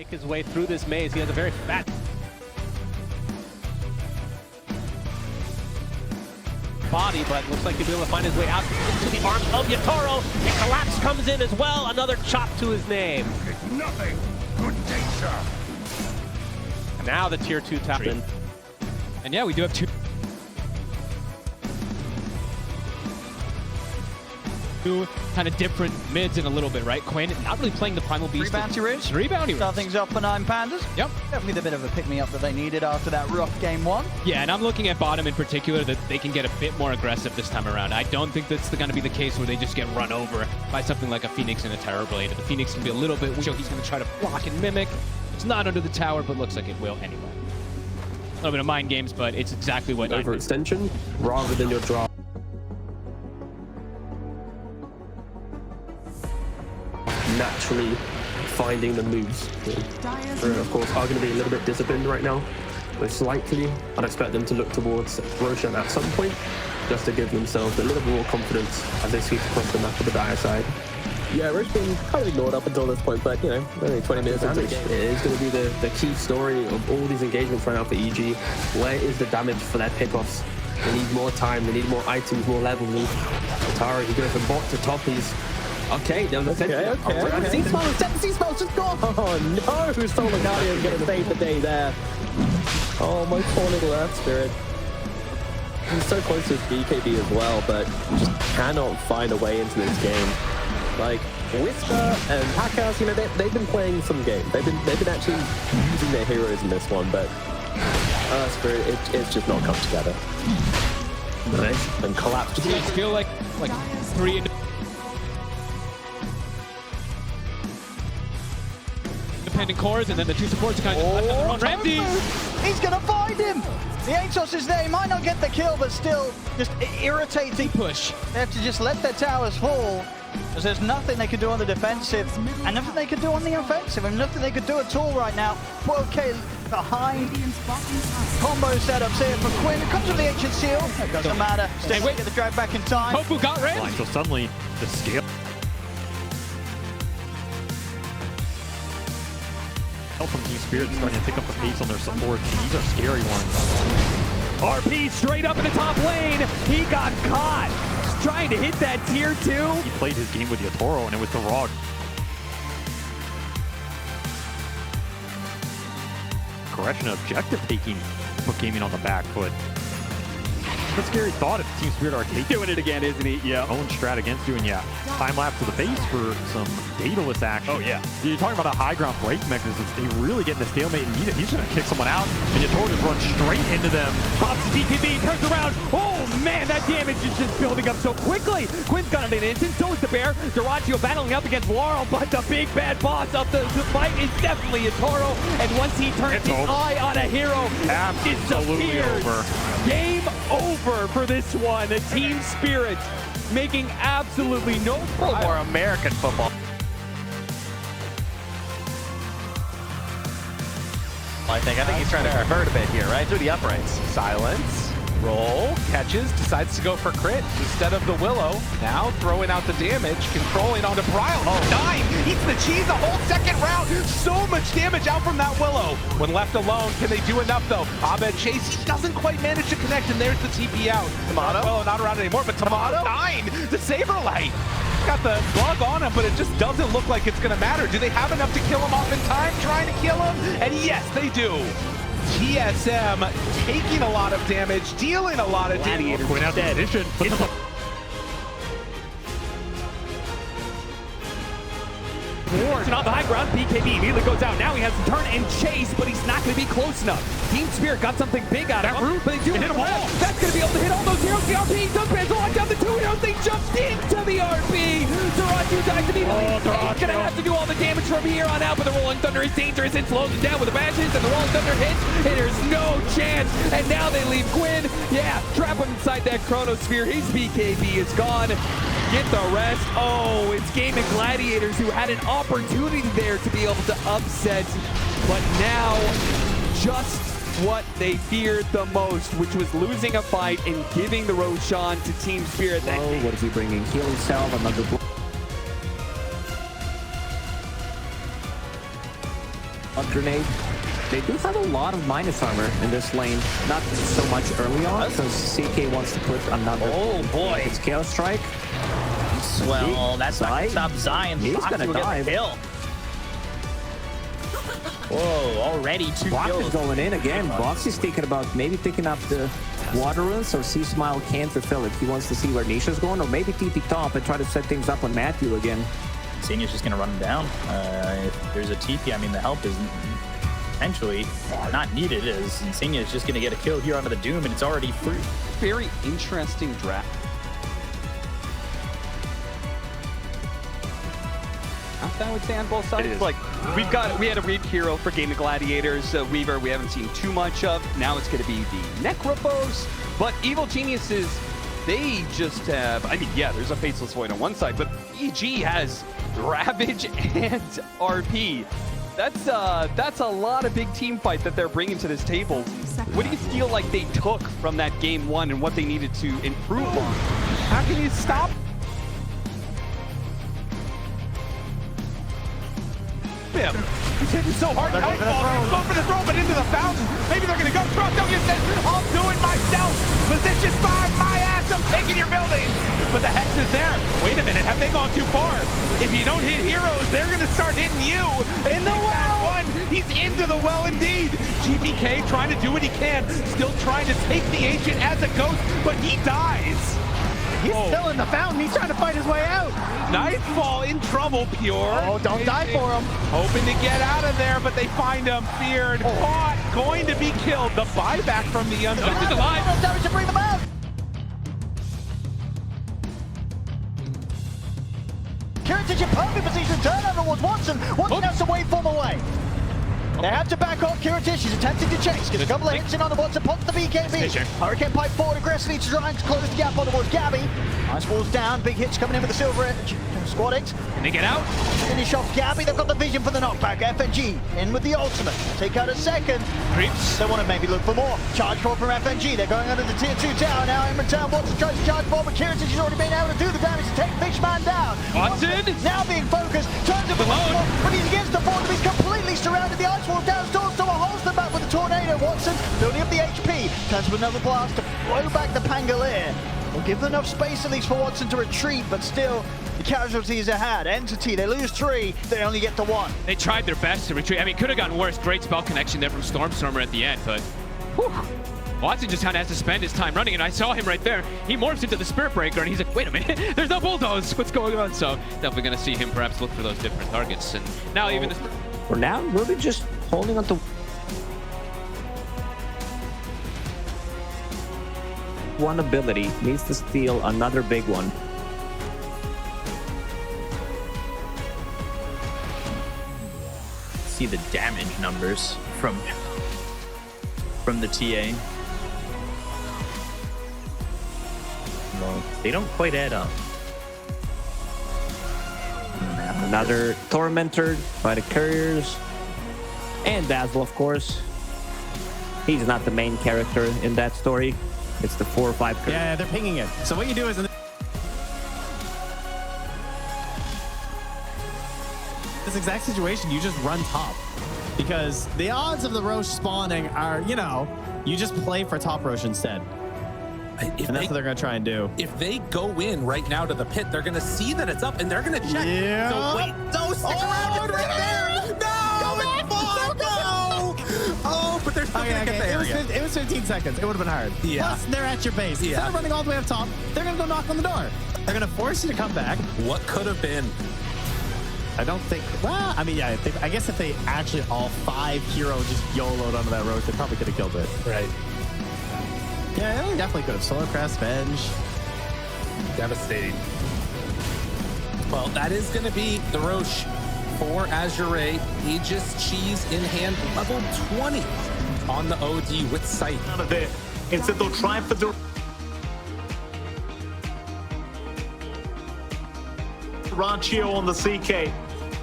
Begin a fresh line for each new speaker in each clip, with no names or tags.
make his way through this maze. He has a very fat body, but looks like he'll be able to find his way out to the arms of Yatoro. And Collapse comes in as well. Another chop to his name.
Nothing. Good day, sir.
And now the tier 2 top.
And yeah, we do have two kind of different mids in a little bit, right? Quinn not really playing the Primal Beast.
3 bounty roots.
3 bounty roots.
Nothing's up for 9 pandas.
Yep.
Definitely the bit of a pick-me-up that they needed after that rough game 1.
Yeah, and I'm looking at bottom in particular that they can get a bit more aggressive this time around. I don't think that's going to be the case where they just get run over by something like a Phoenix and a Terrorblade. The Phoenix can be a little bit weak, so he's going to try to block and mimic. It's not under the tower, but looks like it will anyway. A little bit of mind games, but it's exactly what...
Overextension rather than your draw. Naturally finding the moves. Of course, are going to be a little bit disciplined right now. Most likely, I'd expect them to look towards Roshan at some point, just to give themselves a little bit more confidence as they sweep across the map of the dire side.
Yeah, Roche been kind of ignored up until this point, but you know, only 20 minutes into the game.
It is going to be the key story of all these engagements right now for EG. Where is the damage for their pickoffs? They need more time, they need more items, more levels. Atara, he goes from bot to top. He's okay. There was a
The sea spell's just gone. Oh no, Solar Guardian's going to save the day there. Oh, my poor little Earth Spirit. He's so close to his BKB as well, but just cannot find a way into this game. Like Whisper and Packhouse, you know, they've been playing some game. They've been actually using their heroes in this one, but Spirit, it's just not come together.
nice.
And Collapse.
I feel like 3 independent cores, and then the 2 supports kind of left on their own. Ramsey!
He's gonna find him! The Atos is there, he might not get the kill, but still just irritating.
Push.
They have to just let their towers fall, because there's nothing they can do on the defensive, and nothing they can do on the offensive, and nothing they could do at all right now. 12k behind. Combo setups here for Quinn. It comes with the ancient seal. It doesn't matter. Stay with get the drag back in time.
Hope who got red.
So suddenly the scale from Team Spirit is starting to pick up the pace on their support. These are scary ones.
RP straight up in the top lane. He got caught. He's trying to hit that tier 2.
He played his game with Yatoro, and it was the raw. Correction objective taking, put gaming on the back foot. It's a scary thought if Team Spirit are
Doing it again, isn't he? Yeah.
own strat against you, and yeah, time lapse to the base for some dataless action.
Oh, yeah.
You're talking about a high ground break mechanism. They really get in a stalemate and need it. He's going to kick someone out, and Yatoro just runs straight into them.
Pops the DPB, turns around. Oh man, that damage is just building up so quickly. Quinn's got it in an instant, so is the Bear. Durantio battling up against Laurel, but the big bad boss of the fight is definitely Yatoro. And once he turns his eye on a hero,
Absolutely
disappears.
over.
Game over for this one. The Team Spirit making absolutely no more American football.
I think he's trying to convert a bit here, right? Through the uprights. Silence. Roll. Catches. Decides to go for crit instead of the Willow. Now throwing out the damage. Controlling onto Brile. Oh, 9. Eats the cheese a whole second round. So much damage out from that Willow. When left alone, can they do enough though? Abed Chase, he doesn't quite manage to connect, and there's the TP out. Tomato. Willow not around anymore, but Tomato 9 to Saberlight. Got the bug on him, but it just doesn't look like it's going to matter. Do they have enough to kill him off in time, trying to kill him? And yes, they do. TSM taking a lot of damage, dealing a lot of damage.
Quinn out the position.
And on the high ground, BKB immediately goes out. Now he has to turn and chase, but he's not going to be close enough. Team Spirit got something big out of him, but they do hit them all. That's going to be able to hit all those heroes. The RP does manage to lock down the 2 heroes. They jumped into the RP. Durantio dies immediately. He's going to have to do all the damage from here on out, but the Rolling Thunder is dangerous and slows it down with the bashes, and the Rolling Thunder hits, and there's no chance. And now they leave Quinn. Yeah, trap him inside that Chronosphere. His BKB is gone. Get the rest. Oh, it's Game and Gladiators who had an opportunity there to be able to upset, but now just what they feared the most, which was losing a fight and giving the Roshan to Team Spirit.
Oh, what is he bringing? Healing Salve, another block. blood grenade. They do have a lot of minus armor in this lane. Not so much early on, because CK wants to put another.
Oh boy.
It's Chaos Strike.
Well, that's not going to stop Zion.
He's going to dive.
Kill. Whoa, already 2
Box
kills.
is going in again. Box is thinking about maybe picking up the water runes, or C-Smile can't fulfill it. He wants to see where Nisha's going, or maybe TP top and try to set things up on Matthew again.
Senior's just going to run him down. If there's a TP, I mean, the help is potentially not needed. As Senior's just going to get a kill here onto the Doom, and it's already free.
Very interesting draft. I would say on both sides. Like we had a weak hero for Game of Gladiators, Weaver. We haven't seen too much of. Now it's going to be the Necropos, but Evil Geniuses, they just have. I mean, yeah, there's a Faceless Void on one side, but EG has Ravage and RP. That's a lot of big team fight that they're bringing to this table. What do you feel like they took from that game one and what they needed to improve on? How can you stop him? He's hitting so hard. Go for the throw, but into the fountain. Maybe they're gonna go throw. Don't get this. I'll do it myself. Position 5, my ass. I'm taking your buildings. But the Hex is there. Wait a minute. Have they gone too far? If you don't hit heroes, they're gonna start hitting you. In the well. He's into the well indeed. GPK trying to do what he can. Still trying to take the Ancient as a ghost, but he dies.
He's still in the fountain. He's trying to fight his way out.
Nightfall in trouble, Pure.
Oh, don't die for him.
Hoping to get out of there, but they find him. Feared, caught, going to be killed. The buyback from the Unbreakable.
He's alive.
Damage to bring them out. Heritage in perfect position. Turn over towards Watson. Watson has to wait for him away. They have to back off. Kiritis, she's attempting to chase. Gets a couple of hits in on the Watson, pops the BKB. Hurricane Pipe forward aggressively to try and close the gap on towards Gabby. Ice Wall's down, big hits coming in with the Silver Edge. Squad X.
Can they get out?
Finish off Gabby, they've got the vision for the knockback. FNG in with the ultimate. Take out a second.
Creeps.
They want to maybe look for more. Charge for from FNG. They're going under the tier 2 tower now. In return, Watson tries to charge for, but Kiritis has already been able to do the damage to take Fishman down.
Watson
now being focused, turns to the wall, but he's against the board. He's completely surrounded. The Ice Wall down, Storm holds them back with the tornado. Watson building up the HP, turns to another blast to blow back the Pangolier. Will give them enough space at least for Watson to retreat, but still the casualties are had. Entity, they lose 3, they only get to 1.
They tried their best to retreat. I mean, could have gotten worse. Great spell connection there from Stormstormer at the end, but whew. Watson just kind of has to spend his time running, and I saw him right there. He morphs into the Spirit Breaker, and he's like, wait a minute, there's no bulldoze. What's going on? So definitely going to see him perhaps look for those different targets. And now even this...
For now, Ruby just holding on to one ability, needs to steal another big one.
See the damage numbers from the TA. Well, they don't quite add up.
Another Tormentor by the Couriers. And Dazzle, of course. He's not the main character in that story. It's the 4 or 5 Couriers.
Yeah, they're pinging it. So what you do is... in this exact situation, you just run top. Because the odds of the Roche spawning are, you know, you just play for top Roche instead. And that's what they're going to try and do.
If they go in right now to the pit, they're going to see that it's up and they're going to check.
Yeah.
So wait, don't stick around. It's right there. No! Oh, but they're still going to get there.
It was 15 seconds. It would have been hard.
Yeah.
Plus, they're at your base. Instead of running all the way up top, they're going to go knock on the door. They're going to force you to come back.
What could have been?
I don't think... Well, I mean, yeah, I guess if they actually all 5 hero just YOLO'd onto that road, they probably could have killed it.
Right.
Yeah, they definitely could have. Solar Crest, Venge.
Devastating. Well, that is going to be the Roche for Azure. Aegis Cheese in hand, level 20 on the OD with sight.
Out of there. Instead, they'll try for the Ranchio on the CK.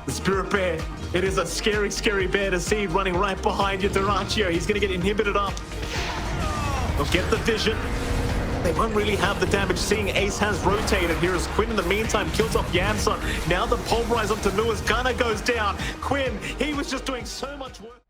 The Spirit Bear. It is a scary, scary bear to see running right behind you, Durancio. He's going to get inhibited up. They'll get the vision. they won't really have the damage. Seeing Ace has rotated here as Quinn in the meantime kills off Johansson. Now the pulverize onto Lewis. Gunner goes down. Quinn, he was just doing so much work.